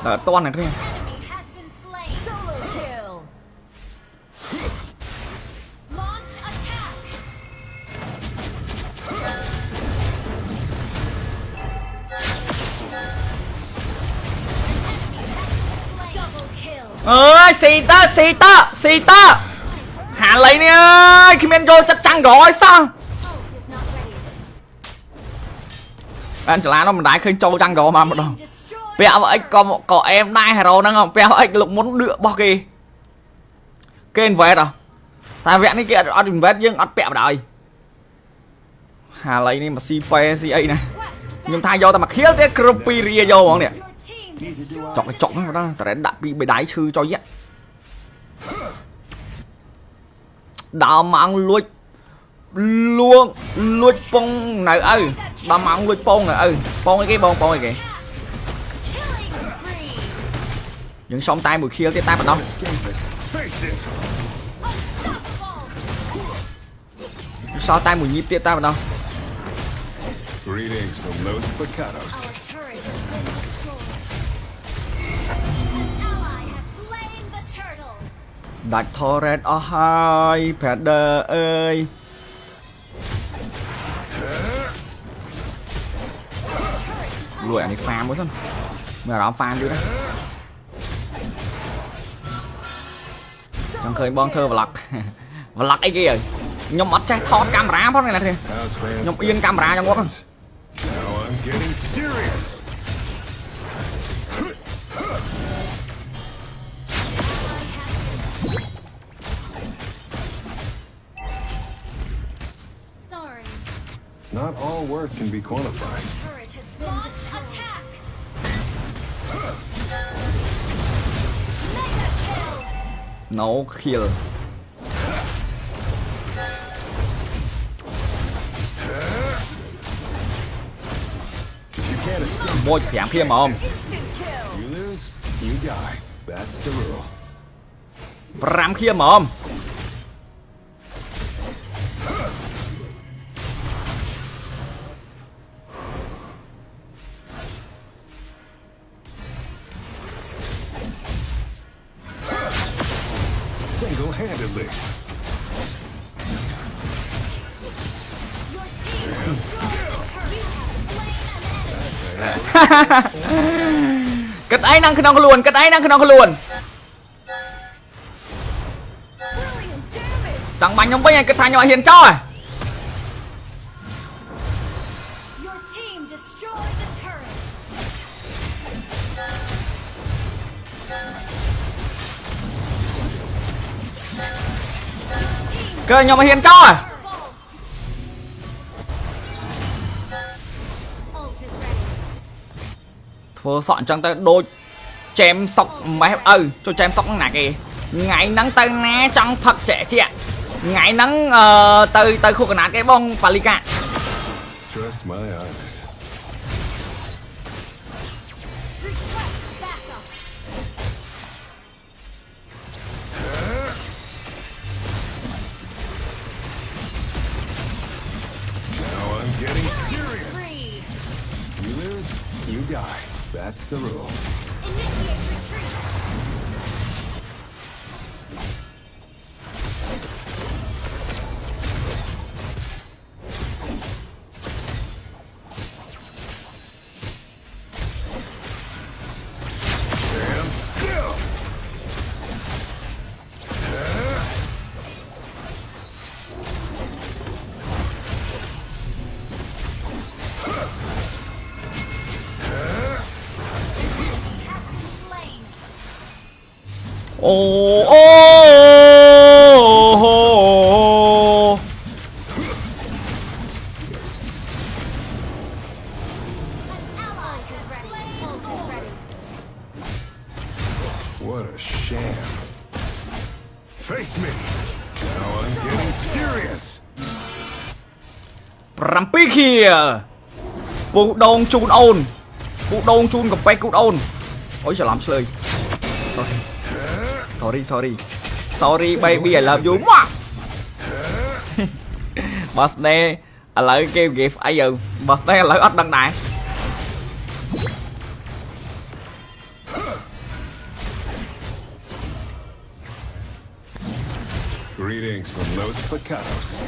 đỡ toan này kia ơi xì tơ hạ lấy đi ơi khi men vô chắc chắn rồi sao anh chả nó mình đái khơi trâu chăng rồi mà một đồng bèo vậy có em đai hero năng không bèo anh lục muốn đưa bao kì kênh về rồi ta vẹn cái kia ở đừng vét nhưng ăn bẹo đời hà lấy đi mà CP CA này nhưng thay vô ta mặc khiết thế Cropperia vô bọn nè chọc cái chọc nó đó ta đã bị đáy sư cho vậy đào mạng lùi luôn lùi pong này ơi đào mạng lùi pong này pong cái bông pong cái kìa những sóng tay mùi kia cái tay vào đâu sao tay mùi nhịp tiếp tay vào đâu đặt torret ở hai Peter ơi lùi này farm quá thôi mà đó farm đi đó chẳng khơi bon thơ và lật ấy kia rồi nhóm mất trái thọt camera phát này nè nhóm yên camera trong quá Not all worth can be quantified. No kill. Bôi giảm kia mà không? You lose, you die. That's the rule. Ram kia mà không? Single-handedly. Kết ấy năng không có luôn, kết ấy năng không có luôn. Chẳng bánh không bây giờ kết thành nhỏ hiền cho à. Cơ nhỏ mà hiền cho à. Thua sọn trong tay đôi chém sọc máy cho chém sọc nè kìa ngày nắng tay ná trong thật trẻ chị ạ ngày nắng từ khu nát cái bông Palika Trust my eyes. Now I'm getting serious. You lose, you die. That's the rule. Stand still. ô ô What a sham. Face me. Now I'm getting serious. Rampi kìa Phụ đông chun ôn Phụ đông chun gặp bay cút ôn ôi trời làm chơi sorry baby I love you birthday lại kêu kịp ai giờ bật tay lại ít đăng đại Greetings from Los Picados.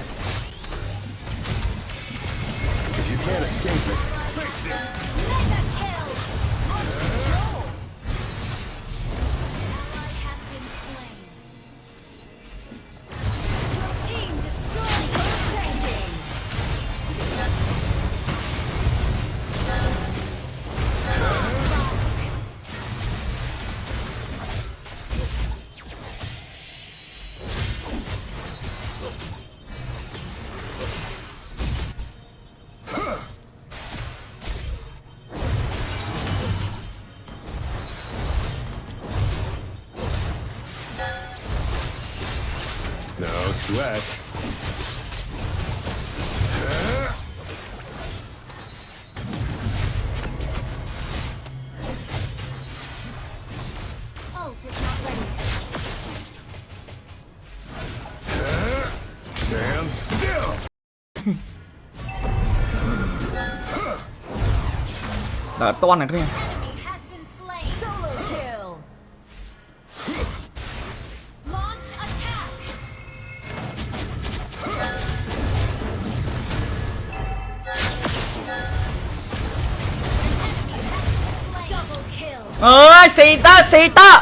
If you can't escape it, face it! No sweat. Stand still. đợi toan này các em ơi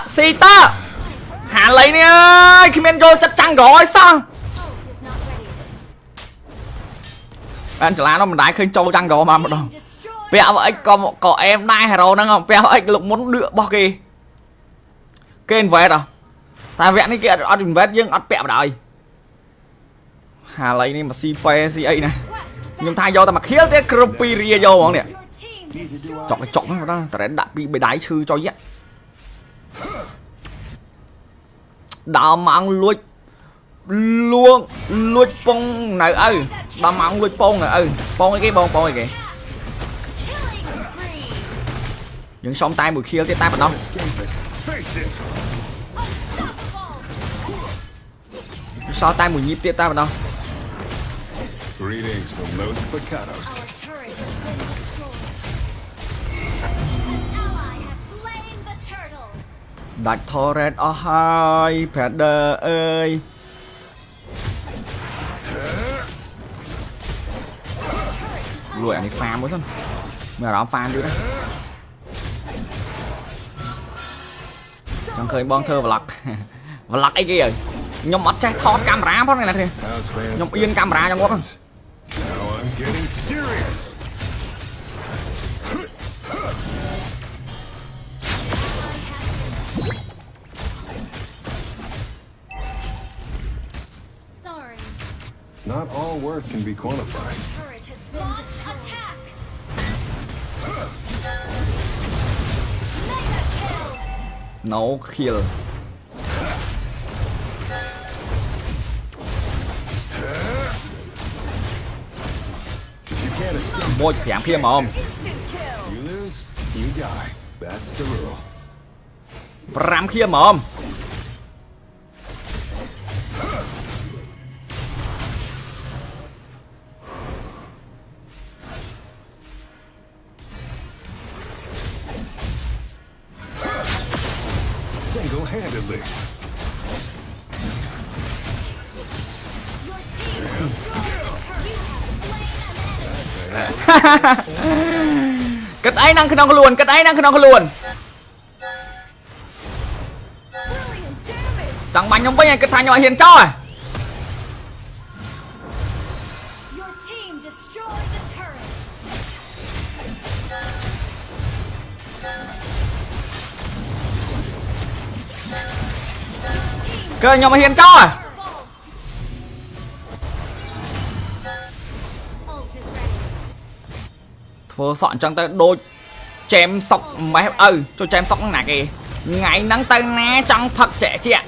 xì tơ hạ lấy nè ơi khi men vô chắc chắn rồi sao anh chả nó mình đái khơi trâu chăng rồi mà một đồng béo ấy có em đai hero nữa không béo ấy lục muốn đưa bao kì kênh về rồi ta vẽ cái kia ở đừng vét nhưng ăn bẹo đời hà lấy đi mà si phe si ấy này nhưng thay vô ta mặc khiết thế Cropperia vô không nè chọc nó đó ta đã bị đáy sư cho dắt đào mang lùi luôn lùi pong này ơi đào mang lùi pong này ơi pong cái pong này kìa những xong tay mùi kia cái tay bắt đầu so tay mùi nhịp tiếp tay bắt đầu Greetings from Los Picados. đặt torret ở hai Feather ơi lùi anh đi farm mới thôi mà đó farm đi đấy chẳng khơi bon thơ và lật ấy kia rồi nhóm mất trái thon camera phát này nè kìa nhóm yên camera trong ngốt Now I'm getting serious. Not all worth can be quantified. No kill bôi giảm kia mà không You lose, you die. That's the rule. ram kia mà không Single-handedly. kết ấy năng không có luôn kết ấy năng không có luôn chẳng bánh không bây giờ kết thành nhỏ hiền cho cơ nhỏ mà hiền cho thua sọn trong tay đôi chém sọc mấy cho chém sọc nè kìa ngày nắng tay ná trong thật trẻ chị ạ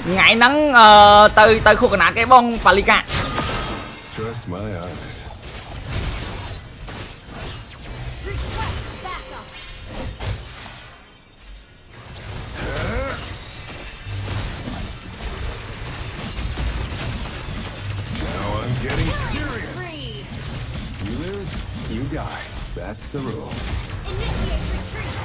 ngày nắng từ khu nát cái bông Palika Trust my eyes. Now I'm getting serious. That's the rule. Initiate retreat.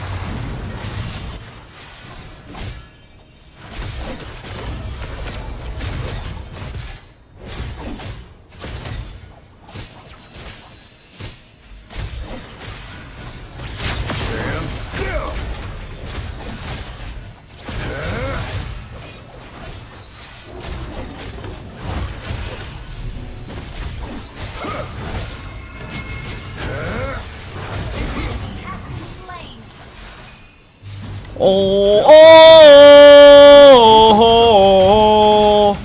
Stand still. Slain. Ô ô ô.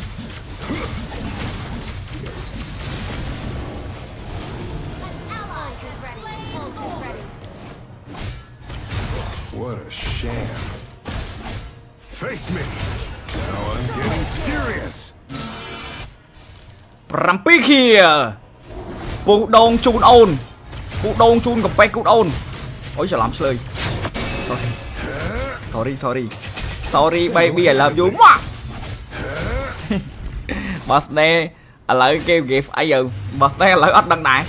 Ally is ready. Ult is ready. What a sham. Face me. Now I'm getting serious. 7 ខៀពូដងជូនអូនពូដងជូនកំពេចគូអូនអូយច្រឡំឆ្លើយ sorry baby I love you ម៉ា birthday ឥឡូវគេ gift អីទៅ birthday ឥឡូវអត់ដឹងដែរ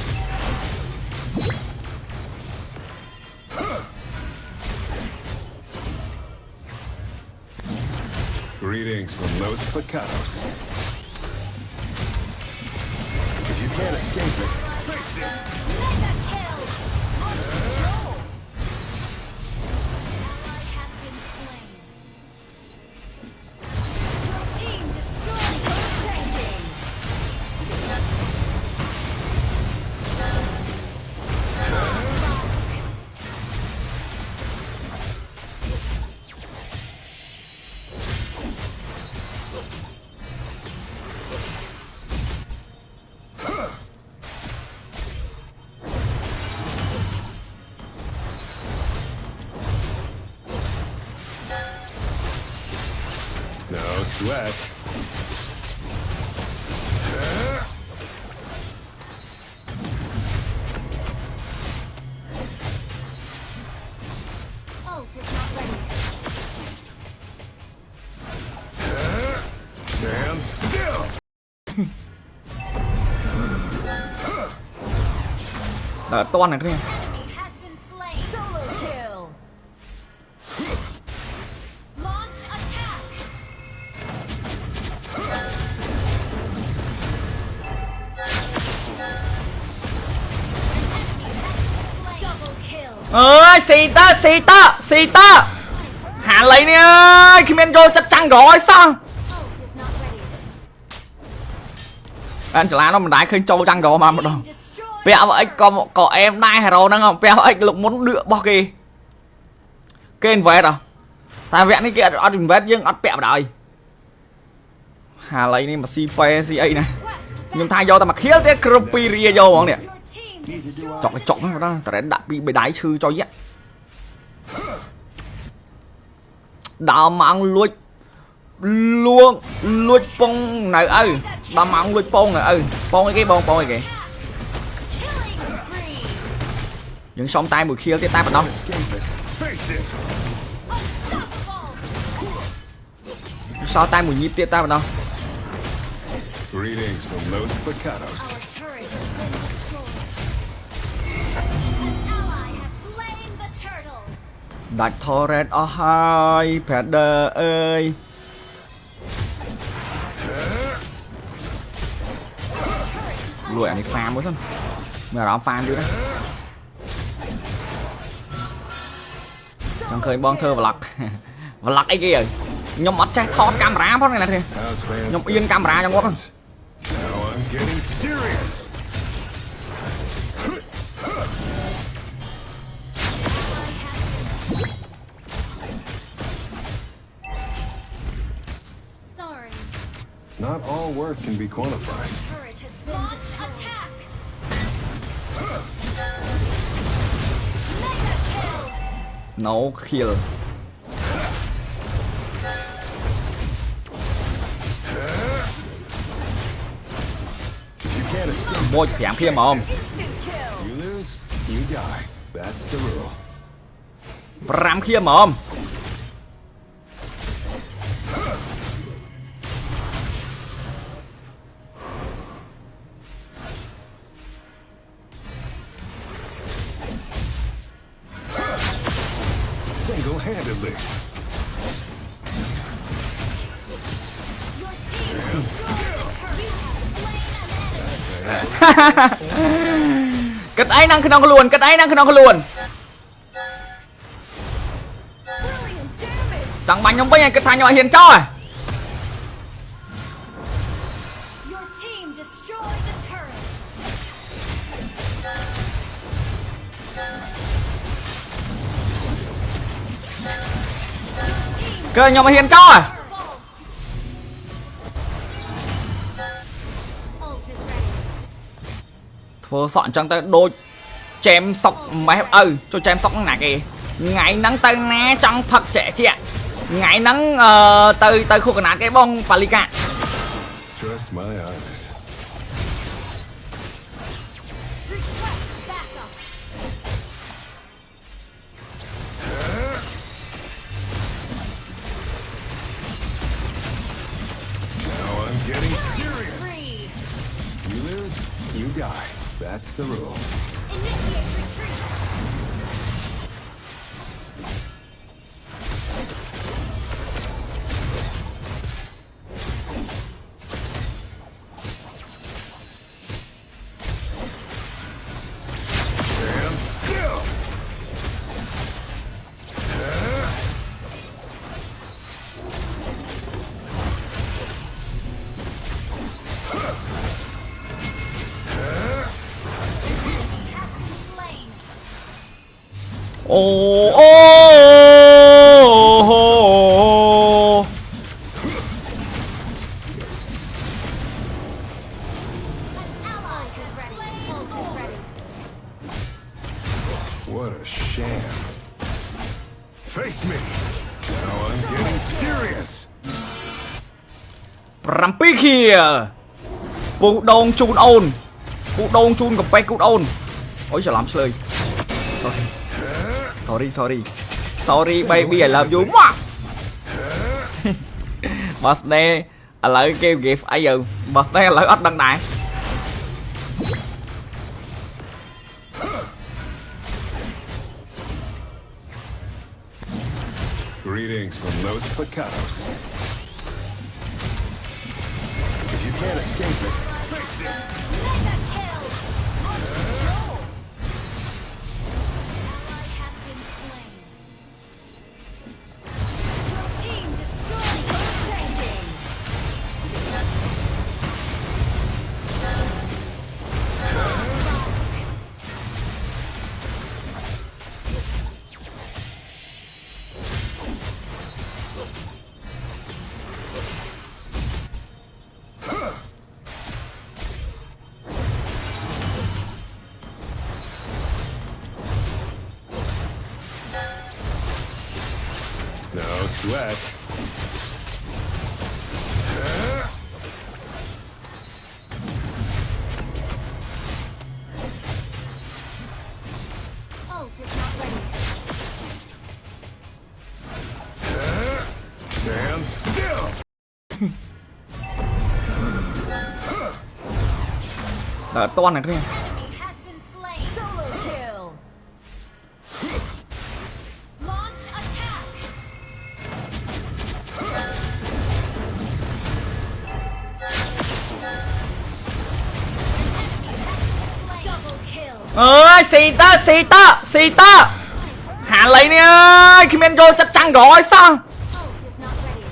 Greetings from Los Picados. If you can't escape it, face it. Mega kill. Ally has been slain. Your team destroyed Ascending. No sweat. Ult is not ready. Stand still. ដល់អត់តាន់ណាគ្នា Enemy has been slain. Solo kill. Launch attack. Double kill. អើយស៊ីតើហាលីនេះអើយគ្មានយកចិត្តចាំងក្រោយសោះ Ult is not ready. អានចលានោះមិនដែរឃើញចូលចាំងក្រោយមកម្ដង Destroy. ពាក់អីក៏អែមដែរហេរ៉ូហ្នឹងពាក់អីលោកមុនដឿរបស់គេ invest តែវគ្គនេះគេអត់ invest យើងអត់ពាក់បណ្ដោយហាលីនេះមកស៊ីប៉ែស៊ីអីណា West. ខ្ញុំថាយកតែមកខៀលទៀតគ្រប់ពីរាយកហ្មងនេះ Your team destroyed. ចុកហ្នឹងម្ដងតែដាក់ពីបេដៃឈឺចុយដល់ម៉ោងលួចពងនៅឪដល់ម៉ោងលួចពងនៅឪពងអីគេបងពងអីគេ Killing spree. យើងសុំតែមួយខៀលទៀតតែប៉ុណ្ណោះ Escape it. Face it. Unstoppable. សល់តែមួយញៀបទៀតតែប៉ុណ្ណោះ Greetings from Los Picados. Our turret has been destroyed. An ally has slain the turtle. ដាច់ turret អស់ហើយ Predator អើយលួចអានេះ farm មួយសិនមានអារម្មណ៍ farm ទៀតណាចង់ឃើញបងធ្វើ vlog vlog អីគេអើយខ្ញុំអត់ចេះថតកាមេរ៉ាផងណាគ្នា House fans. ខ្ញុំអៀនកាមេរ៉ាចឹងមក Now I'm getting serious. Sorry. Not all worth can be quantified. Turret has been destroyed. Attack. Mega kill. no kill If you can't escape, មួយ5ខៀមហ្មង you lose, you die. That's the rule. 5ខៀមហ្មង single-handedly. Your team destroyed the turret. You have slain an enemy. គិតអីនឹងក្នុងខ្លួនគិតអីនឹងក្នុងខ្លួន Brilliant damage. ចង់បាញ់ខ្ញុំវិញឲ្យគិតថាខ្ញុំឲ្យហ៊ានចោល Your team destroyed the turret. គឺខ្ញុំឲ្យហ៊ានចោល Ult is ready. ធ្វើសក់អញ្ចឹងទៅដូចចែមសុកម៉េះឪចូលចែមសុកហ្នឹងណាគេថ្ងៃហ្នឹងទៅណាចង់ផឹកចែកជាថ្ងៃហ្នឹងទៅខួរកណាតគេបងប៉ាលីកា Trust my eyes. Request backup. Now I'm getting serious. Free. You lose, you die. That's the rule. Initiate retreat. Stand still. Slain. អូអូ Ally is ready. Ult is ready. What a sham. Face me. Now I'm getting serious. 7 ខៀពូដងជូនអូនពូដងជូនកាប៉េះគូដអូនអូយច្រឡំឆ្លើយ sorry baby I love you ម៉ា birthday ឥឡូវគេ gift អីទៅ birthday ឥឡូវអត់ដឹងដែរ Greetings from Los Picados. If you can't escape it, face it. Mega kill. Uncontrol. Ally has been slain. Your team destroyed the standing. No sweat. Ult is not ready. Stand still. ដល់អត់ទាន់ណាគ្នា Enemy has been slain. Solo kill. Launch attack. Double kill. អើយស៊ីតើហាឡៃនេះអើយគ្មានយកចិត្តចាំងក្រឲ្យសោះ Ult is not ready.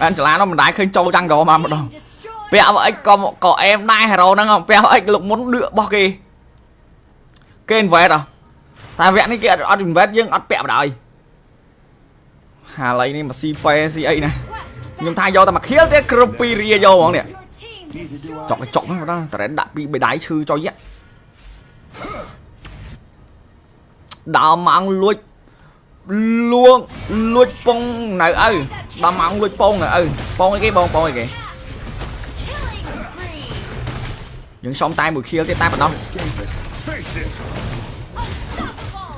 បានចលានោះមិនដែរឃើញចូលចាំងក្រមកម្ដង Destroy. ពាក់អីក៏អែមដែរហេរ៉ូហ្នឹងពាក់អីលោកមុនដឿករបស់គេ invest តែវគ្គនេះគេអត់ invest យើងអត់ពាក់បណ្ដោយហាឡៃនេះមកស៊ីប៉ែស៊ីអីណា Quest ខ្ញុំថាយកតែមកខៀលទៀតគ្រប់2រាយកហ្មងនេះ Your team destroyed. ចុកហ្នឹងម្ដងតែដាក់ពីបេដៃឈឺចុយដល់ម៉ោងលួចពងនៅឪដល់ម៉ោងលួចពងនៅឪពងអីគេបងពងអីគេ Killing spree. យើងសុំតែមួយខៀលទៀតតែម្ដង Escape it. Face it. Unstoppable.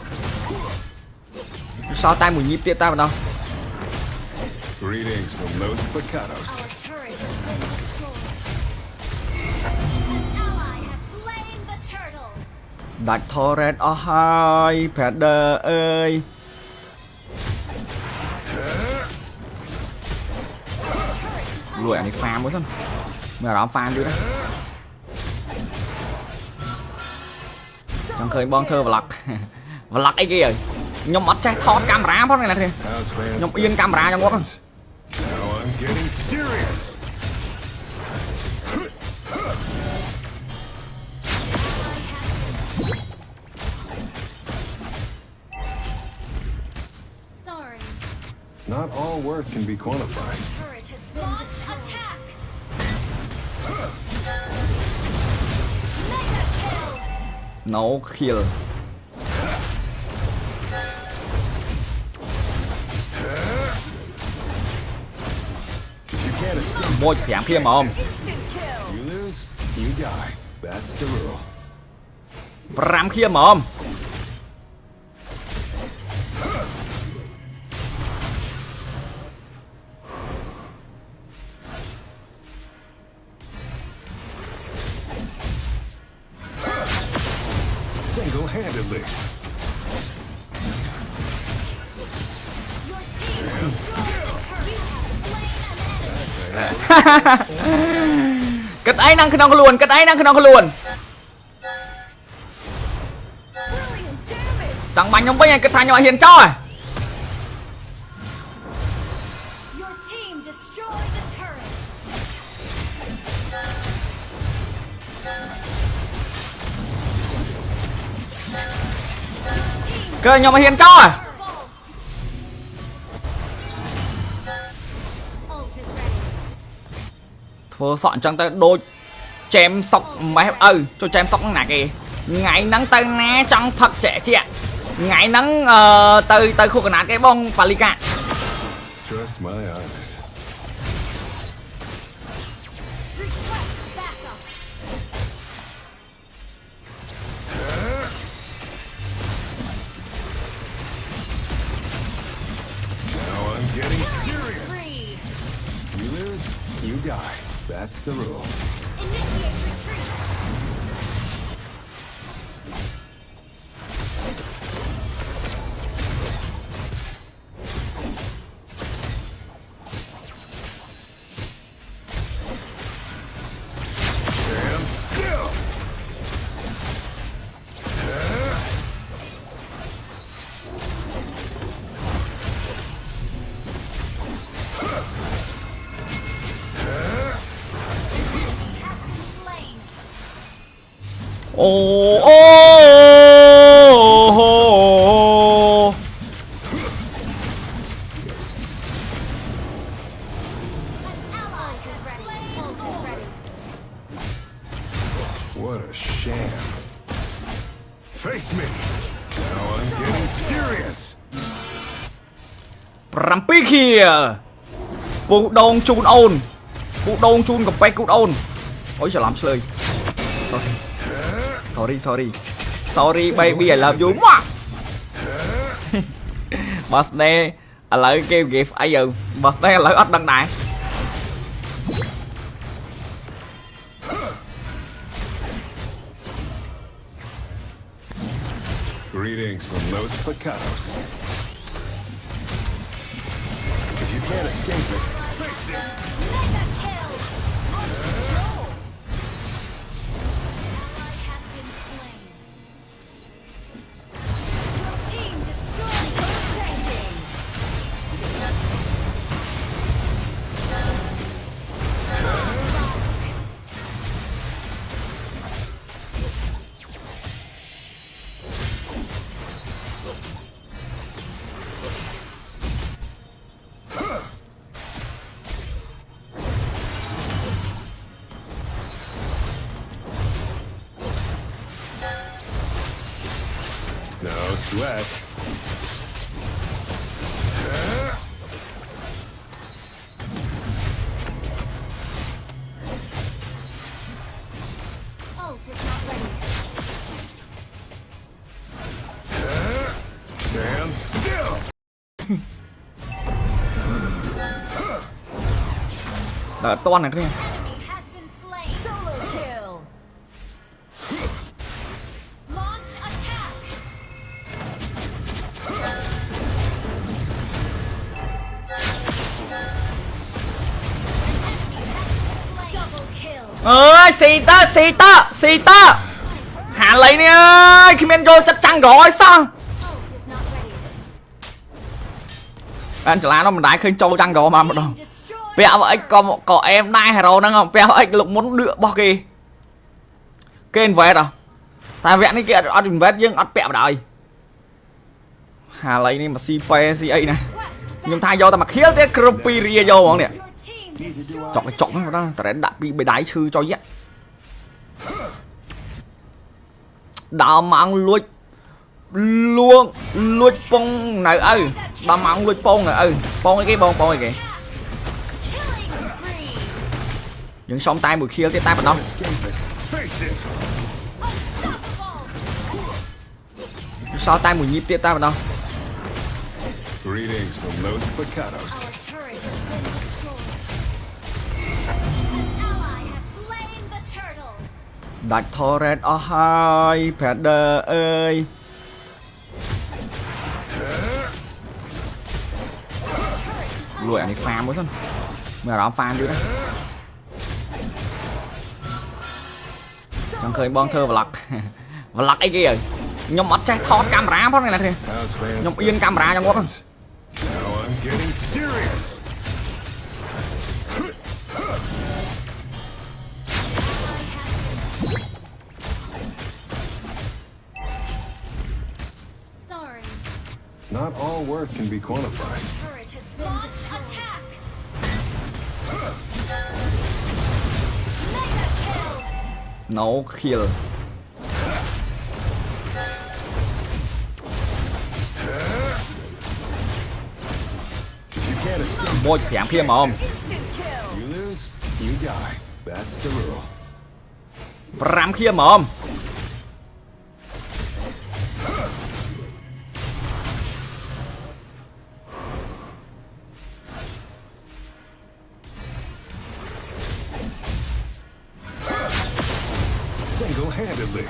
សល់តែមួយញីបទៀតតែម្ដង Greetings from Los Picados. Our turret has been destroyed. An ally has slain the turtle. ដាច់ turret អស់ហើយ Predator អើយលួយអានេះ farm មួយសិនមានអារម្មណ៍ farm យូរណាស់ចង់ឃើញបងធ្វើ vlog vlog អីគេហើយខ្ញុំអត់ចេះថតកាមេរ៉ាផងណាគ្នា How's fans ខ្ញុំអៀនកាមេរ៉ាចឹងមក Now I'm getting serious. Sorry. Not all worth can be quantified. Turret has been destroyed. Attack! Mega kill! no kill You can't escape. មួយ5ភ្លាមហ្មង You lose, you die. That's the rule. 5ភ្លាមហ្មង Single-handedly. Your team destroyed the turret. You have slain an enemy. គិតអីនឹងក្នុងខ្លួនគិតអីនឹងក្នុងខ្លួន Brilliant damage. ចង់បាញ់ខ្ញុំវិញឲ្យគិតថាខ្ញុំអត់ហ៊ានចោល Your team destroyed the turret. គឺខ្ញុំអត់ហ៊ានចោល Ult is ready. ធ្វើសក់អញ្ចឹងទៅដូចចែមសុកម៉េះឪចូលចែមសុកហ្នឹងណាគេថ្ងៃហ្នឹងទៅណាចង់ផឹកចែកជាថ្ងៃហ្នឹងទៅខូកណាតគេបងប៉ាលីកា Trust my eyes. Request backup. Now I'm getting serious. Free. You lose, you die. That's the rule. Initiate retreat. Stand still. Slain. អូអូ An ally is ready. Ult is ready. What a sham. Face me. Now I'm getting serious. 7ខៀពូដងជូនអូនពូដងជូនកំពេចគូអូនអូយច្រឡំឆ្លើយ sorry baby I love you មក birthday ឥឡូវគេ gift អីទៅ birthday ឥឡូវអត់ដឹងដែរ Greetings from Los Pecados. If you can't escape it, face it. Mega kill. Ally has been slain. Your team destroyed the defending. No sweat. Ult is not ready. Stand still. ដល់អត់តាន់ណាគ្នា Enemy has been slain. Solo kill. Launch ơi xì tơ hà lấy nè ơi khi men vô chắc chắn rồi sao Ult is not ready. Angela nó mình đái khơi trâu chăng rồi mà một đồng Destroyed. bé vậy có em đai hero nâng không bé vậy lục muốn đưa bao kì kênh về đâu tại vẹn cái kia ở đừng vét nhưng ở bẹo đời hà lấy đi mà si pe si ấy này nhưng thay vô ta mà khiếu thế Krumpiria vô không nè Your team destroyed. chọc nó đó tại đã bị đáy sư cho dắt đào mang lùi luôn lùi pong này ơi đào mang lùi pong này ơi pong cái pong cái kìa Killing spree. những xong tay mùi khiêu cái tay bắt đầu Escape it. Face it. Unstoppable. so tay mùi nhịp tiếp tay bắt đầu Greetings from Los Picados. Our turret has been destroyed. An ally has slain the turtle. đặt torret ở hai Feather ơi lùi anh đi farm mới thôi mà đó farm đi đó chẳng khơi bon thơ và lật ấy kia rồi nhóm mất trái thon camera phát này nè kìa How's fans? nhóm yên camera trong gót Now I'm getting serious. Sorry. Not all worth can be quantified. Turret has been destroyed. Attack. Mega kill. no kill If you can't escape, bôi phèm kia mà không you lose, you die. That's the rule. ram kia mà không Single-handedly.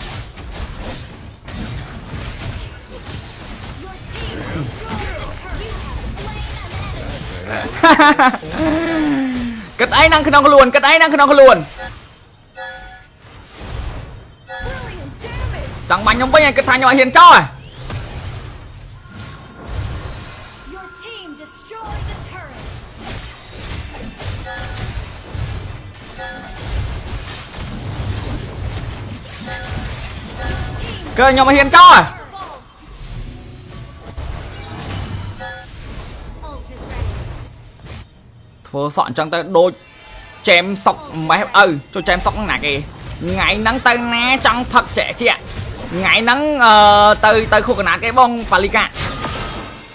kết ấy năng không có luôn kết ấy năng không có luôn Brilliant damage. chẳng bánh không bây giờ kết thành nhỏ hiền cho à Your team destroyed the turret. cơ nhỏ mà hiền cho à Ult is ready. thua sọn chẳng tới đôi chém sọc mấy cho chém sọc nè kì ngày nắng tới ná trong thật trẻ chị ạ ngày nắng tới khu cái cái bông Palika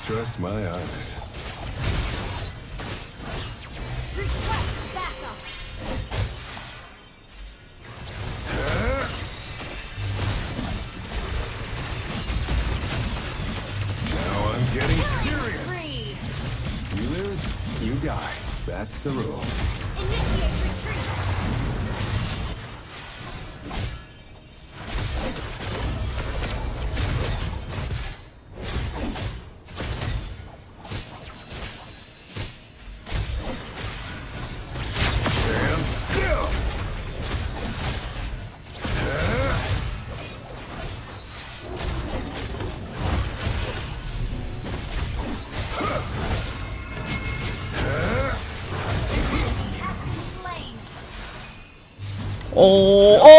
Trust my eyes. Request backup. Now I'm getting serious. Free. You lose, you die. That's the rule. Initiate retreat. Stand still. Slain. ô ô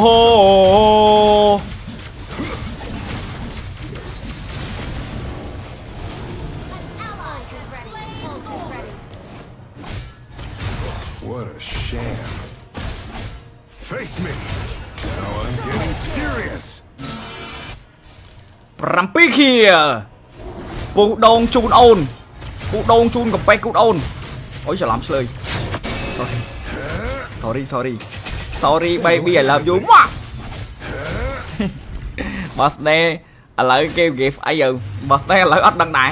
ô Ally is ready. Ult is ready. What a sham. Face me. Now I'm getting serious. 7 ខៀពូដងជូនអូនពូដងជូនកំពេចគូអូនអូយច្រឡំឆ្លើយ sorry baby I love you ម៉ា birthday ឥឡូវគេ gift អីយើង birthday ឥឡូវអត់ដឹងដែរ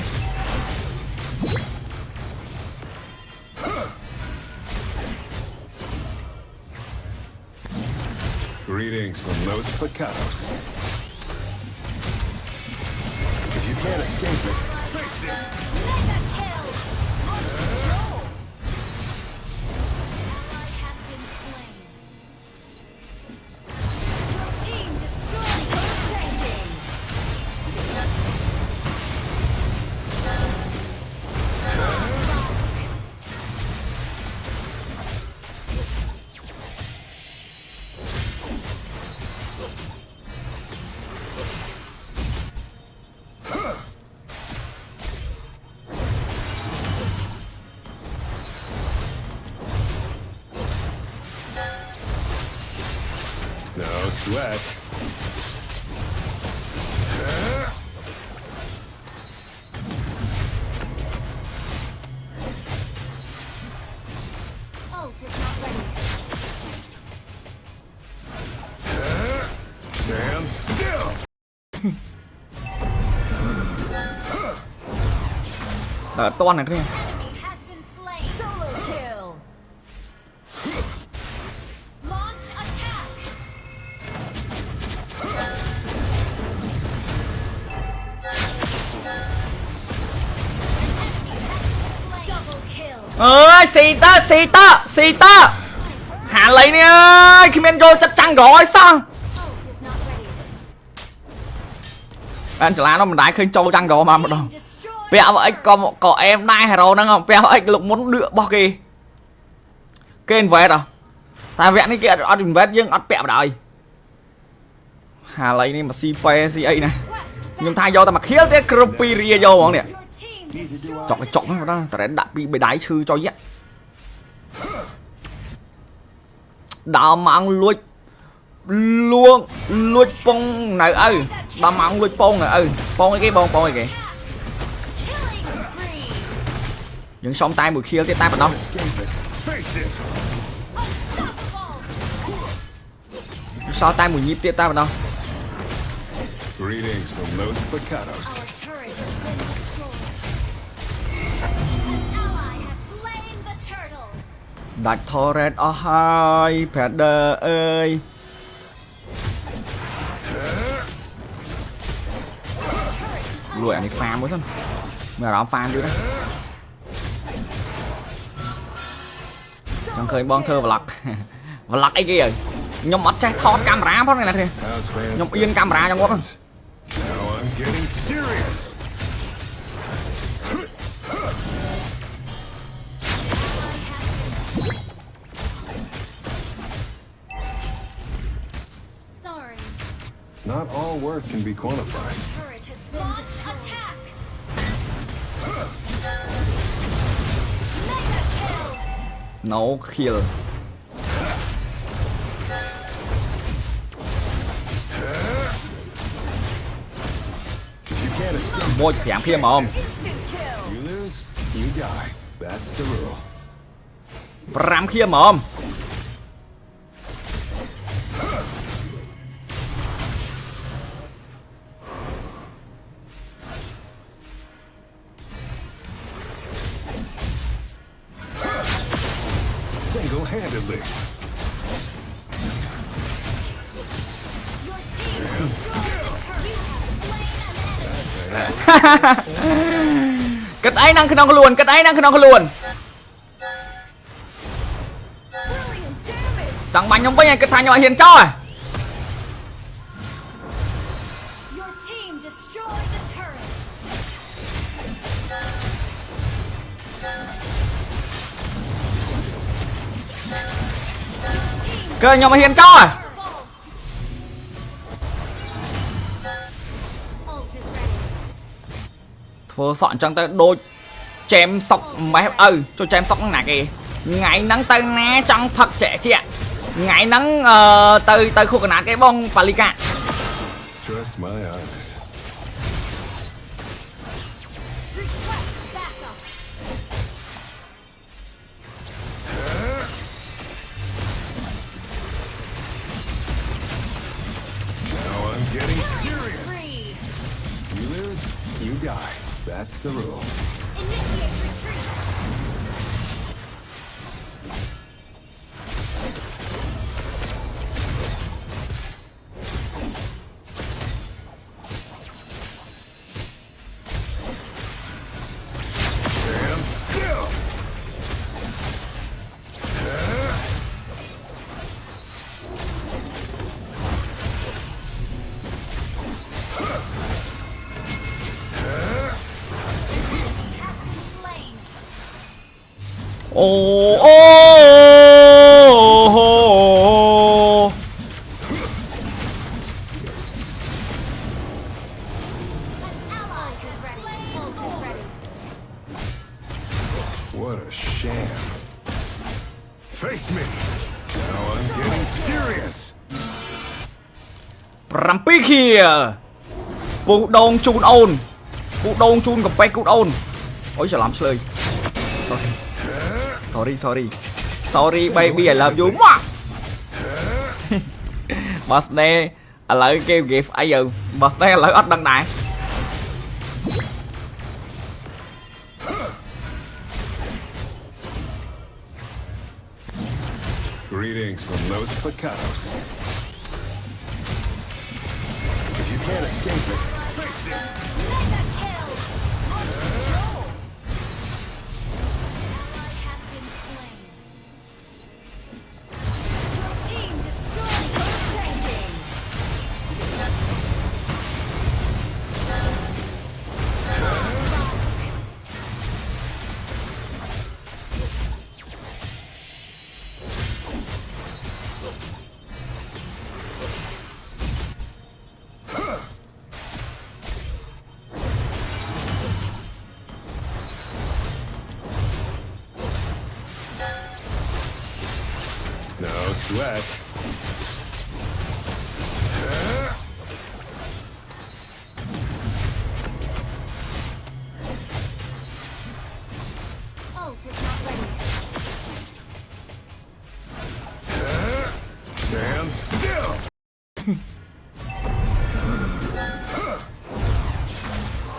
Greetings from Los Picados. If you can't escape it, face it. Mega kill. Ally has still. ដល់តន់ណាគ្នា Enemy has been slain. Solo kill. Launch attack. Double kill. អើយស៊ីតហាលីនេះអើយគ្មានយកចិត្តចាំងក្រោយសោះ Ult is not ready. អានចលានោះមិនដែរឃើញចូលចាំងក្រោយមកម្ដង Destroy. ពាក់អីក៏អែមដែរហេរ៉ូហ្នឹងពាក់អីលោកមុនដឿរបស់គេ invest តែវគ្គនេះគេអត់ invest យើងអត់ពាក់បណ្ដោយហាលីនេះមកស៊ីប៉ែស៊ីអីណា Quest. ខ្ញុំថាយកតែមកខៀលទៀតគ្រប់ពីរាយកហ្មងនេះ Your team destroyed. ចុកហ្នឹងម្ដងតែដាក់ពីបេដៃឈឺចុយដល់ម៉ោងលួចពងនៅឪដល់ម៉ោងលួចពងនៅឪពងអីគេបងពងអីគេ Killing spree. យើងសុំតែមួយខៀលទៀតតែប៉ុណ្ណោះ Escape it. Face it. Unstoppable. សល់តែមួយញីបទៀតតែប៉ុណ្ណោះ Greetings from Los Pecados. Our turret has been destroyed. An ally has slain the turtle. ដាច់ turret អស់ហើយ Predator អើយលួចអានេះហ្វាមមួយសិនមានអារម្មណ៍ហ្វាមទៀតណាចង់ឃើញបងធ្វើ vlog អីគេហើយខ្ញុំអត់ចេះថតកាមេរ៉ាផងណាគ្នា House fans ខ្ញុំអៀនកាមេរ៉ាចឹងមក Now I'm getting serious. Sorry. Not all worth can be quantified. Turret has been destroyed. Attack. Mega kill. no kill You can't escape. មួយ5ខៀមហ្មង You lose, you die. That's the rule. 5ខៀមហ្មង Single-handedly. Your team destroyed the turret. You have slain an enemy. គិតអីនឹងក្នុងខ្លួន Brilliant damage. ចង់បាញ់ខ្ញុំវិញឲ្យគិតថាខ្ញុំអត់ហ៊ានចោល Your team destroyed the turret. គឺខ្ញុំអត់ហ៊ានចោល Ult is ready. ធ្វើសក់អញ្ចឹងទៅដូចចែមសុកម៉េះឪចូលចែមសុកហ្នឹងណាគេថ្ងៃហ្នឹងទៅណាចង់ផឹកចែកថ្ងៃហ្នឹងទៅខូកណាតគេបងប៉ាលីកា Trust my eyes. Request backup. Now I'm getting serious. Free. You lose, you die. That's the rule. Initiate retreat. Stand still. Slain. អូហូ Ally is ready. Ult is ready. What a sham. Face me. Now I'm getting serious. 7ខៀពូដងជូនអូនពូដងជូនកាប៉េះគូដអូនអូយច្រឡំឆ្លើយ sorry baby I love you មក birthday lại kêu kịp ai giờ bật tay lại ớt đăng đại Greetings from Los Picados. If you can't escape it, face it. Mega kill. Roll. Ally has been slain. Your team destroyed Ascending. No sweat. Ult is not ready. Stand still.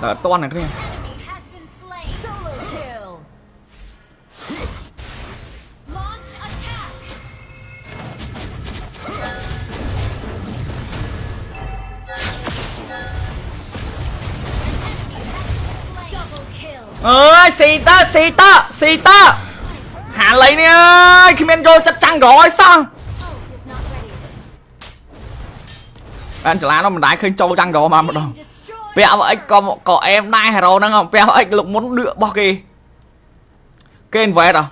đợi toan này kia Enemy has been slain. Solo kill. Launch attack. Double kill. ơi xì tơ hà lấy đi ơi khi men vô chắc chắn gọi sao Ult is not ready. anh chả nó mình đái khơi châu chăng gọi mà một đồng Destroy. béo vậy có em đai hà rồi nè không béo ấy lục muốn đưa bao kì kênh về rồi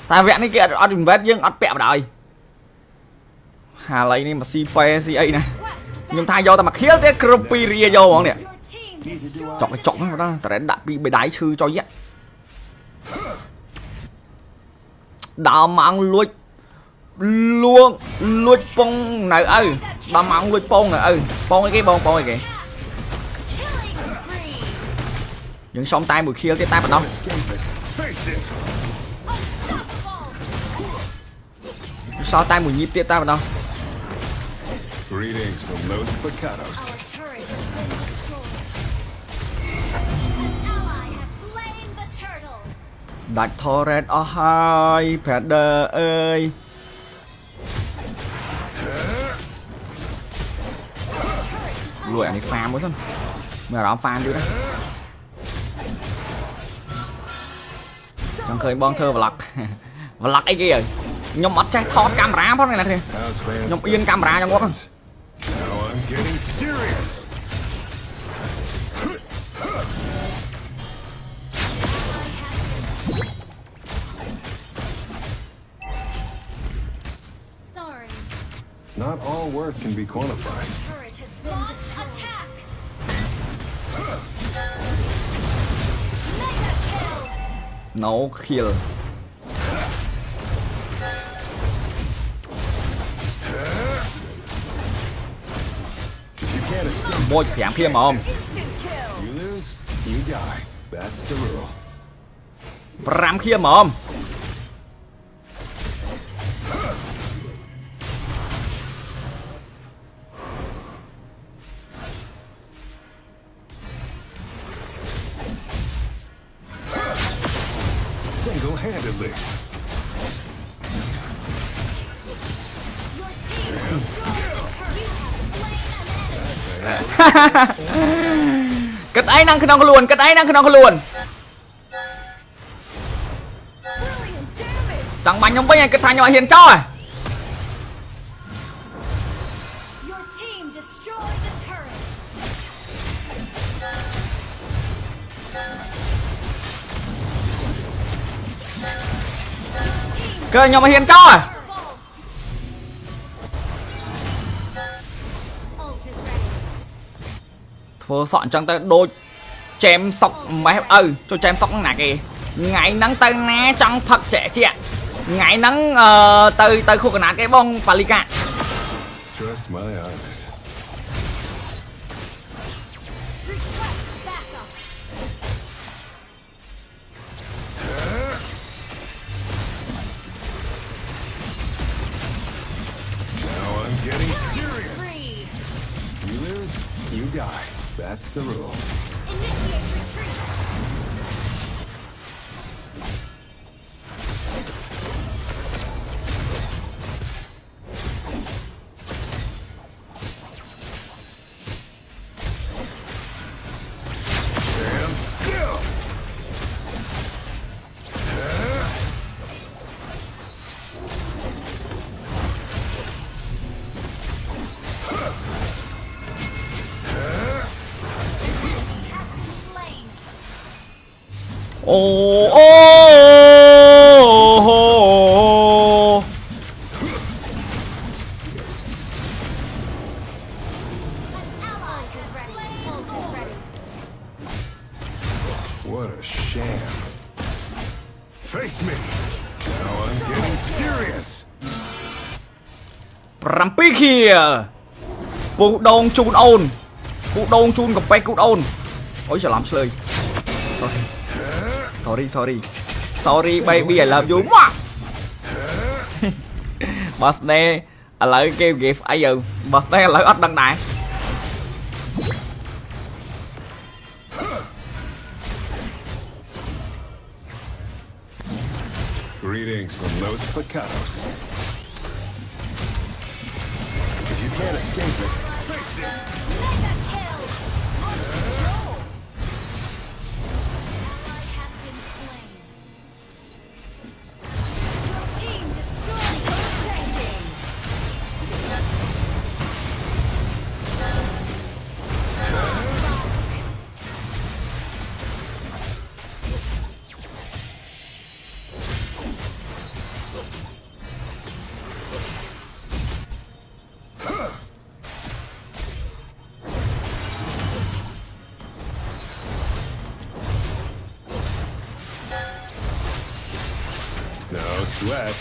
ta vẹn cái kia ở đường vết nhưng ở bẹo đời hà lấy đi mà si phe si ấy này nhưng thay vô ta mặc khiết thế Krupiri vô bọn nè Your team destroyed. chọc nó đó ta đã bị đái sư cho dắt đào mạng lùi luôn lùi pông này ơi đào mạng lùi pông này ơi pông cái bông pông cái kìa Killing spree. những sóng tay mùi kia cái tay vào đâu Escape it. Face it. Unstoppable. sao tay mùi nhịp tiếp tay vào đâu Greetings from Los Picados. Our turret has been destroyed. An ally has slain the turtle. đặt torret ở hai Peter ơi lùi anh farm quá thân mà đó farm đi đó chẳng khơi bon thơ và lật ấy kia rồi nhóm mất trái thọt camera phát này nè thì How's fans? nhóm yên camera trong quốc Now I'm getting serious. Sorry. Not all worth can be quantified. Turret has been destroyed. Attack. Mega kill. no kill If you can't escape, bôi phèm kia mà không you lose, you die. That's the rule. ram kia mà không Single-handedly. Your team destroyed the turret. You have slain an enemy. គិតអីនឹងក្នុងខ្លួនគិតអីនឹងក្នុងខ្លួន Brilliant damage. ចង់បាញ់ខ្ញុំវិញឲ្យគិតថាខ្ញុំឲ្យហ៊ានចោល Your team destroyed the turret. គឺខ្ញុំឲ្យហ៊ានចោល Ult is ready. ធ្វើសក់អញ្ចឹងទៅដូចចែមសុកម៉េះឪចូលចែមសុកហ្នឹងណាគេថ្ងៃហ្នឹងទៅណាចង់ផឹកចែកជាថ្ងៃហ្នឹងទៅខួរកណាតគេបងប៉ាលីកា Trust my eyes. Request backup. Now I'm getting serious. Spree. you die. That's the rule. Initiate retreat. Stand still. Slain. Ô ô ô. Ally is ready. Ult is ready. What a sham. Face me. Now I'm getting serious. 7 kill ពូដងជូនអូនពូដងជូនកំពេចគូអូនអូយច្រឡំឆ្លើយ sorry baby I love you ម៉ា birthday ឥឡូវគេស្អីទៅ birthday ឥឡូវអត់ដឹងដែរ Greetings from Los Picados. If you can't escape it, face it. Mega kill. Ally has been slain. Your team destroyed Ascending. No sweat.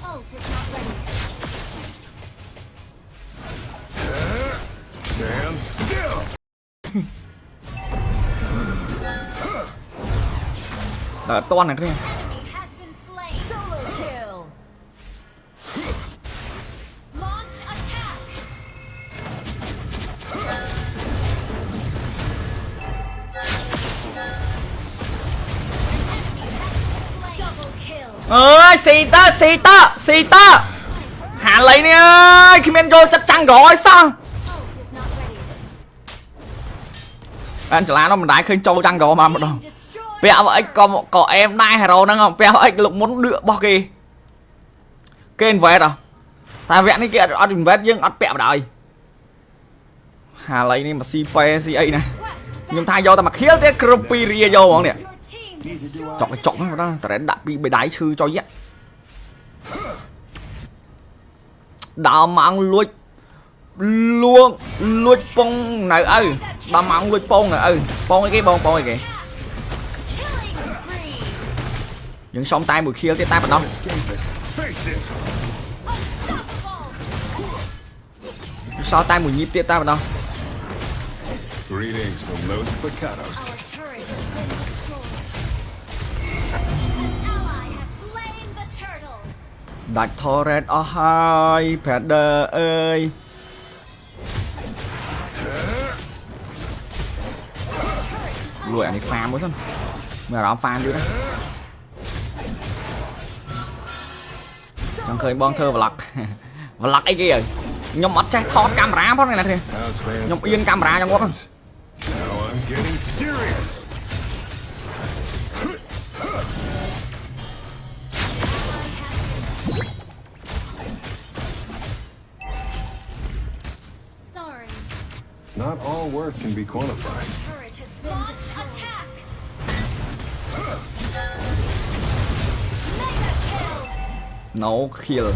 Ult is not ready. Stand still. ដល់អត់តាន់ណាគ្នា Enemy has been slain. Solo kill. Launch attack. Double kill. អើយស៊ីតើហាឡៃនេះអើយគ្មានយកចិត្តចាំងក្រោយសោះ Ult is not ready. បានចលានោះមិនដែរឃើញចូលចាំងក្រោយមកម្ដង Destroy. ពាក់អីក៏អែមដែរហេរ៉ូហ្នឹងពាក់អីលោកមុនដឿករបស់គេគេ invest តែវគ្គនេះគេអត់ invest យើងអត់ពាក់បណ្ដោយហាឡៃនេះមកស៊ីប៉ែស៊ីអីណា Quest ខ្ញុំថាយកតែមកខៀលទៀតគ្រប់2រៀលយកហ្មងនេះ Your team destroyed. ចុកហ្នឹងបងតែដាក់ពីបេដៃឈឺចុយដើមម៉ោងលួចពងនៅឪដល់ម៉ោងលួចពងនៅឪពងអីគេបងពងអីគេ Killing spree. យើងសុំតែមួយខៀលទៀតតែប៉ុណ្ណោះ Escape it. Face it. Unstoppable. សល់តែមួយញីបទៀតតែប៉ុណ្ណោះ Greetings from Los Picados. Our turret has been destroyed. An ally has slain the turtle. ដាច់ torret អស់ហើយ Predator អើយលួយអានេះ farm មួយសិនមានអារម្មណ៍ farm ទៀតណាចង់ឃើញបងធ្វើ vlog vlog អីគេហើយខ្ញុំអត់ចេះថតកាមេរ៉ាផងណាគ្នា How's fans ខ្ញុំអៀនកាមេរ៉ាយ៉ាងងាប់ហ្នឹង Now I'm getting serious. Sorry. Not all worth can be quantified. Turret has been destroyed. Attack. Mega kill. no kill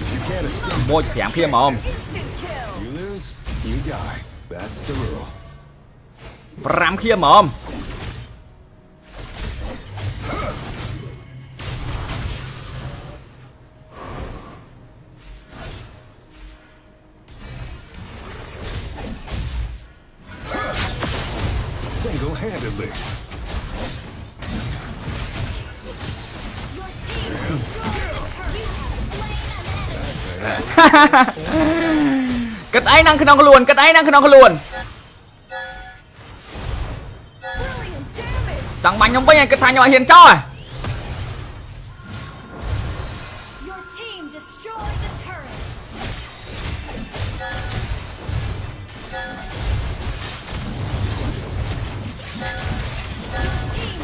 If you can't escape, មួយ5គ្នាហ្មង you lose, you die. That's the rule. 5គ្នាហ្មង single-handedly. Your team destroyed a turret. Cất ấy năng khăn luôn, cất ấy năng khăn luôn. Brilliant damage. Chẳng bánh không bây giờ cất thành cho hiền cho à. Your team destroyed a turret.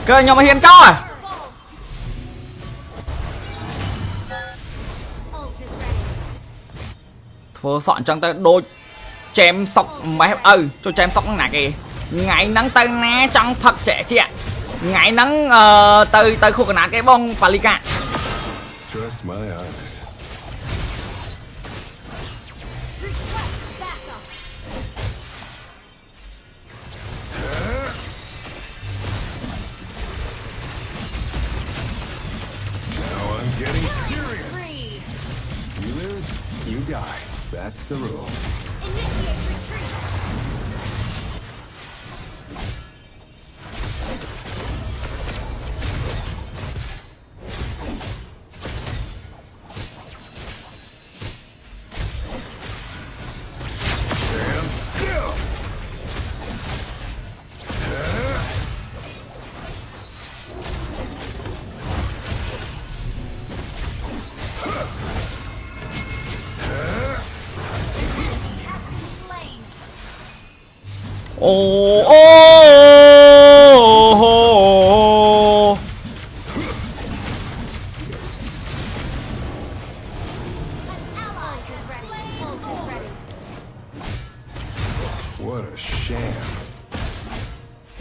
Cơ nhau mà hiền cho à. Ult is ready. Thua sọn chẳng tới đôi chém sọc mấy cho chém sọc nè kìa. Ngày nắng tới ná trong thật trẻ chị ạ. Ngày nắng tới khu cái cái bông Palika. Trust my eyes. Request backup. Now I'm getting serious. Free. You lose, you die. That's the rule. Initiate retreat. Stand still. Slain. Ô ô ô. Ally is ready. Ult is ready. What a sham.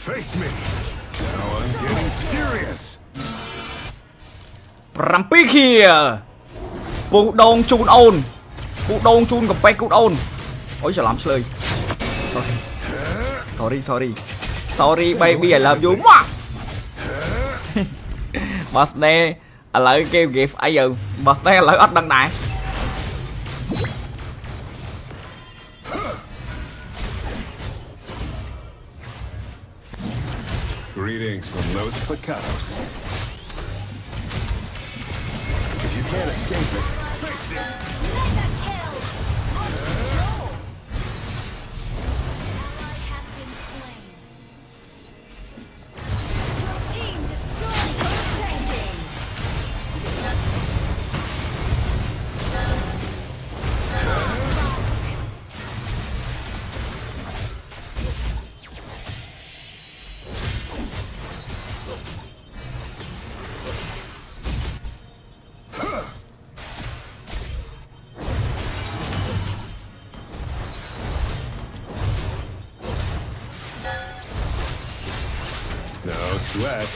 Face me. Now I'm getting serious. 7 ខៀពូដងជូនអូនពូដងជូនកំពេចគូអូនអូយច្រឡំឆ្លើយ sorry baby I love you ម៉ា birthday ឥឡូវគេ gift អីទៅ birthday ឥឡូវអត់ដឹងដែរ Greetings from Los Pecados. If you can't escape it, face it. Mega kill. Ally has been slain. Your team destroyed a standing. No sweat.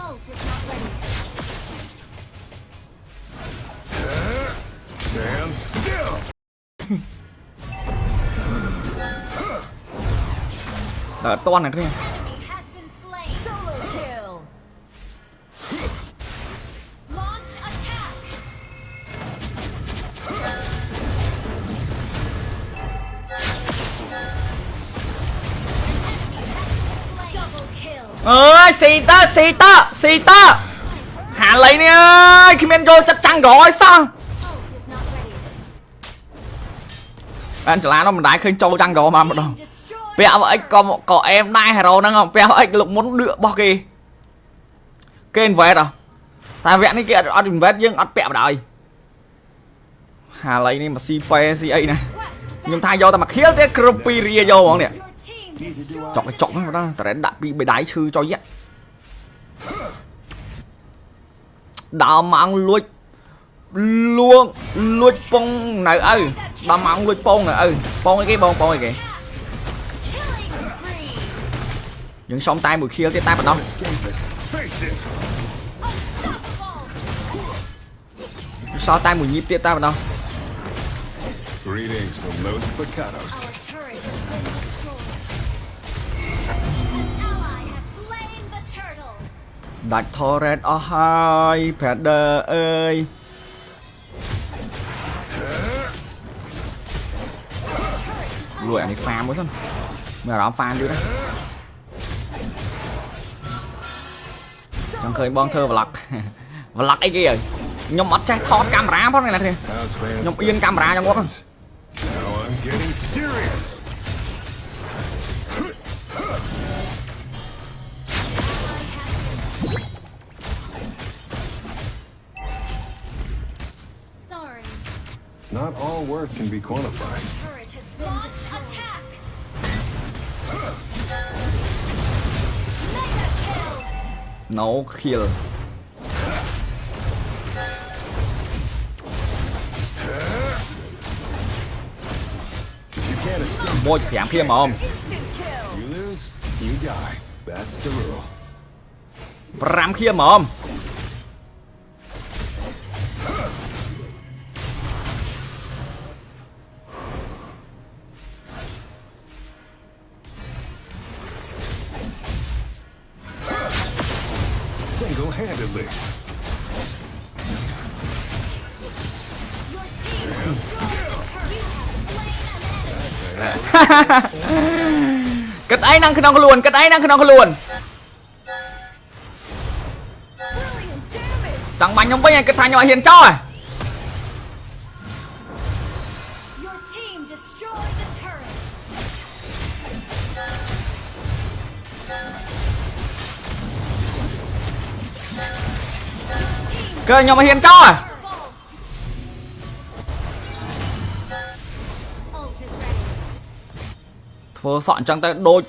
Ult is not ready. Stand still. Đợi toan này kia Enemy has been slain. Solo kill. Launch attack. Double kill. អើយស៊ីតហាលីនេះអើយគ្មានយកចិត្តចាំងក្រោយសោះ Ult is not ready. បានចលានោះមិនដែរឃើញចូលចាំងក្រោយមកម្ដង Destroyed. ពាក់អីក៏អែមដែរហេរ៉ូហ្នឹងពាក់អីលោកមុនដឿរបស់គេ invest តែវគ្គនេះគេអត់ invest យើងអត់ពាក់បណ្ដោយហាលីនេះមកស៊ីប៉ែស៊ីអីណា Quest ខ្ញុំថាយកតែមកខៀលទៀតគ្រប់ពីរាយកហ្មងនេះ Your team destroyed. ចុកហ្នឹងម្ដងតែដាក់ពីបេដៃឈឺចុយដល់ម៉ោងលួចពងនៅឪដល់ម៉ោងលួចពងនៅឪពងអីគេបងពងអីគេ Killing spree. យើងសុំតែមួយខៀលទៀតតែប៉ុណ្ណោះ Escape it. Face it. Unstoppable. សល់តែមួយញៀបទៀតតែប៉ុណ្ណោះ Greetings from Los Pecados. Our turret has been destroyed. An ally has slain the turtle. ដាច់ turret អស់ហើយ Predator អើយលួយអានេះ farm មួយសិនមានអារម្មណ៍ farm យូរណាស់ចង់ឃើញបងធ្វើ vlog vlog អីគេអើយខ្ញុំអត់ចេះថតកាមេរ៉ាផងណាគ្នា House fans ខ្ញុំអៀនកាមេរ៉ាយ៉ាងងាប់ហ្នឹង Now I'm getting serious. Sorry. Not all worth can be quantified. Turret has been destroyed. Attack! Mega kill! no kill You can't escape. មួយ5ឃៀមហ្មង You lose, you die. That's the rule. 5ឃៀមហ្មង Single-handedly. Your team has destroyed a turret. You have slain an enemy. គិតអីនឹងក្នុងខ្លួនគិតអីនឹងក្នុងខ្លួន Brilliant damage. ចង់បាញ់ខ្ញុំវិញឲ្យគិតថាខ្ញុំអត់ហ៊ានចោល Your team destroyed the turret. គឺខ្ញុំអត់ហ៊ានចោល Ult is ready. ធ្វើសក់អញ្ចឹងទៅដូច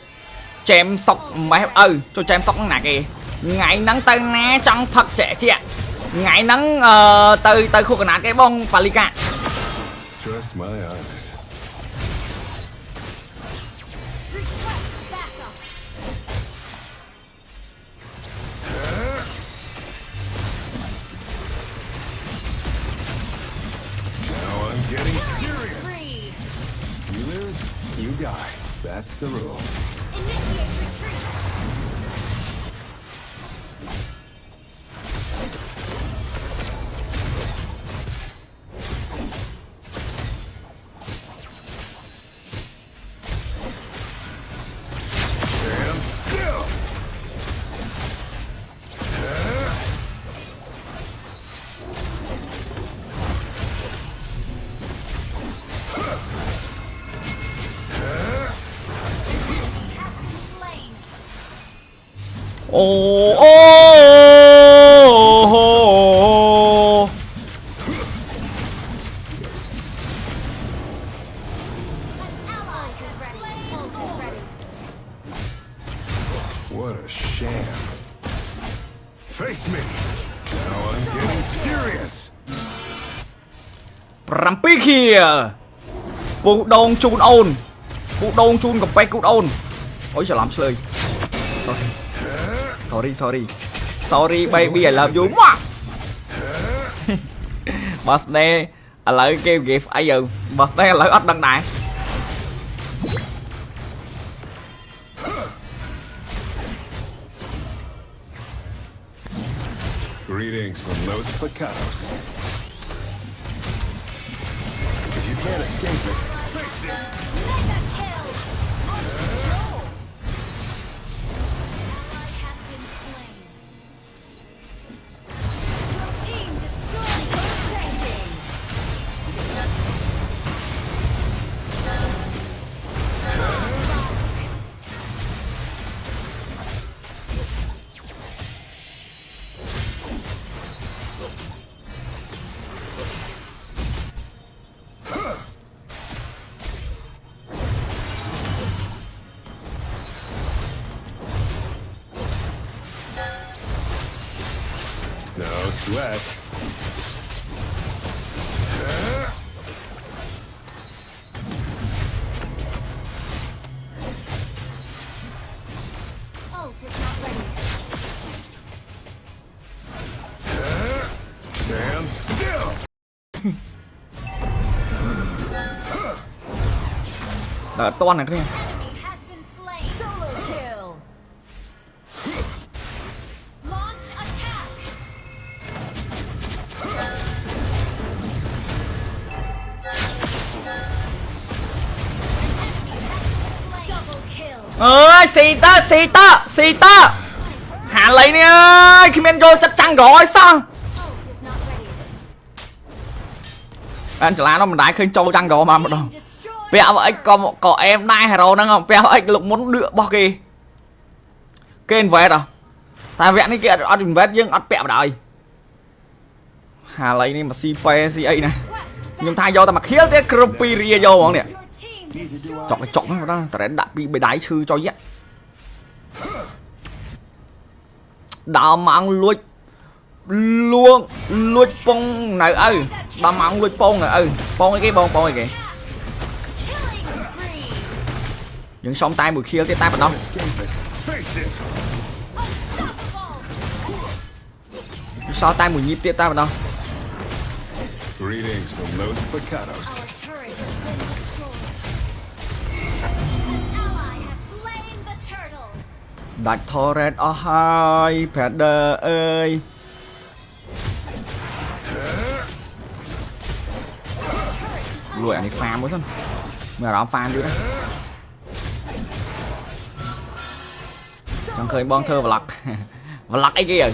ចែមសុកម៉េះឪចូលចែមសុកហ្នឹងណាគេថ្ងៃហ្នឹងទៅណាចង់ផឹកចែកជាថ្ងៃហ្នឹងទៅខូកកណាតគេបងប៉ាលីកា Trust my eyes. Request backup. Now I'm getting serious. Free. You lose, you die. That's the rule. Initiate retreat. Stand still. Slain. អូអូហូ Ally is ready. Ult is ready. What a sham. Face me. Now I'm getting serious. 7 kill ពូដងជូនអូនពូដងជូនកាប៉េះគូដអូនអូយច្រឡំឆ្លើយ sorry baby I love you ម៉ា birthday ឥឡូវគេ gift អីទៅ birthday ឥឡូវអត់ដឹងដែរ Greetings from Los Pecados. If you can't escape it, face it. Mega kill. Roll. Ally has been slain. Your team destroyed the standing. No sweat. Ult is not ready. Stand still. ដល់អត់ទាន់ណាគ្នា Enemy has been slain. Solo kill. Launch ơi xì tơ hà lấy nè ơi khi men vô chắc chắn rồi sao anh chả nó mình đái khơi trâu chăng rồi mà một đồng béo vậy có em đai hà rồi không béo anh lục muốn đưa bao kì kênh vẹt à tại vẹn cái kia ăn đừng vẹt nhưng ăn bẹo đời hà lấy đi mà si phe si ấy này nhưng thay do ta mặc khiết thế Cropperia vô bọn nè chọn cái chọn nó đó tại đã bị đái sư cho vậy đào mạng luộc luôn luộc pong này ơi đào mạng luộc pong này ơi pong cái bông pong kìa những sóng tay mùi kia cái tay vào đâu sao tay mùi nhịp tiếp tay vào đâu Greetings from Los Picados. đặt torrent ở hai Peter ơi lùi này farm mới thôi mà đó farm đi đó chẳng khơi bon thơ và lắc ấy kia rồi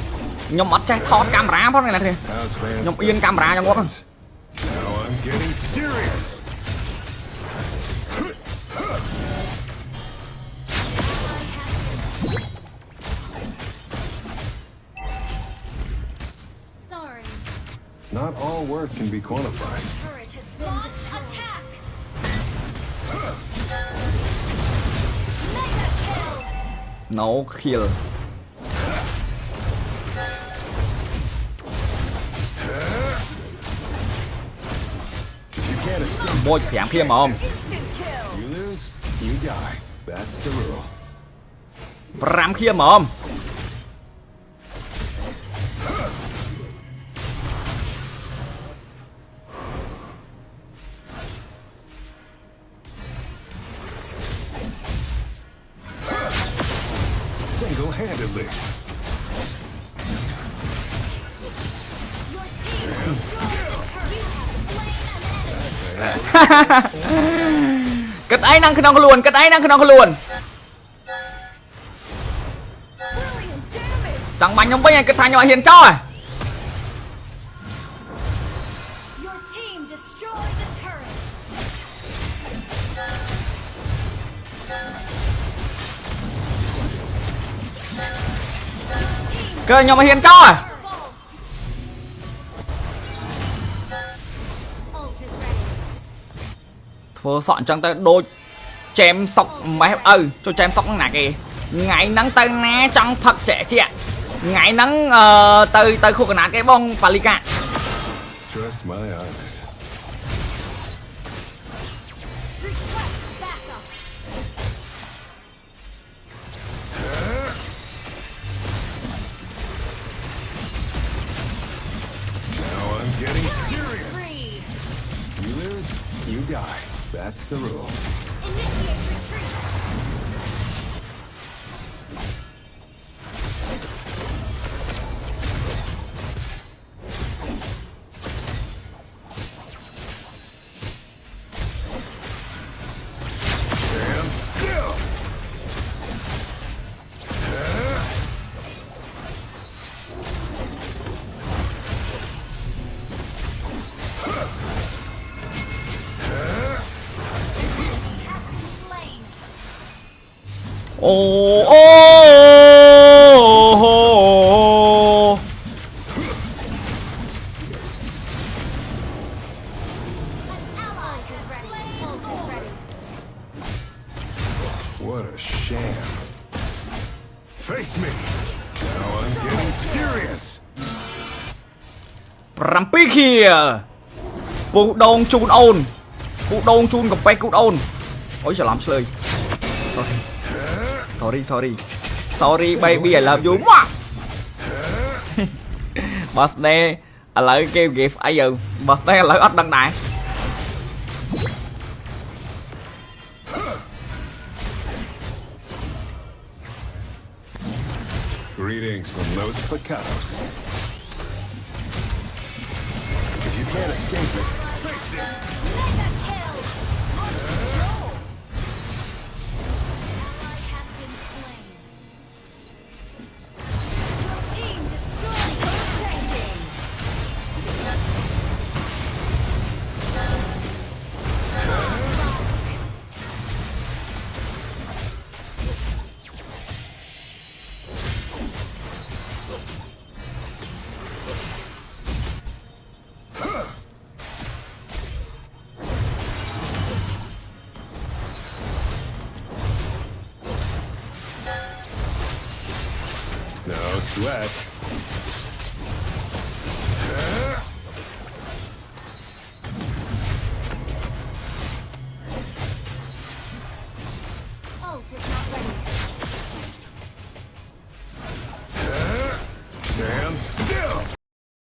nhóm mất trái thọt camera phát này nè nhóm yên camera trong quá Now I'm getting serious. Sorry. Not all worth can be quantified. Turret has been attack. Mega kill. no kill You can't escape. bôi phèm kia mà không You lose, you die. That's the rule. ram kia mà không Single-handedly. cách ấy năng không có luôn cách ấy năng không có luôn chẳng bánh không bây giờ cái thằng nhỏ hiền cho à Your team destroyed the turret. cái nhỏ hiền cho à Ult is ready. thua sọn trong tay đôi chém sọc máy cho chém sọc nè kìa ngày nắng tay ná trong thật trẻ chị ạ ngày nắng từ khu vực cái bông Palika Trust my eyes. Request backup. Now I'm getting serious. Free. You lose, you die. That's the rule. Initiate retreat. Stand still. Slain. ô ô ô Ally is ready. Ult is ready. What a sham. Face me. Now I'm getting serious. 7 kiaពូដងជូនអូនពូដងជូនកំពេចគូអូនអូយច្រឡំឆ្លើយ sorry baby I love you មក birthday ឥឡូវគេ gift អីទៅ birthday ឥឡូវអត់ដឹងដែរ Greetings from Los Picados. If you can't escape it, face it. Mega kill. Ally has sweat. Ult is not ready. Stand still!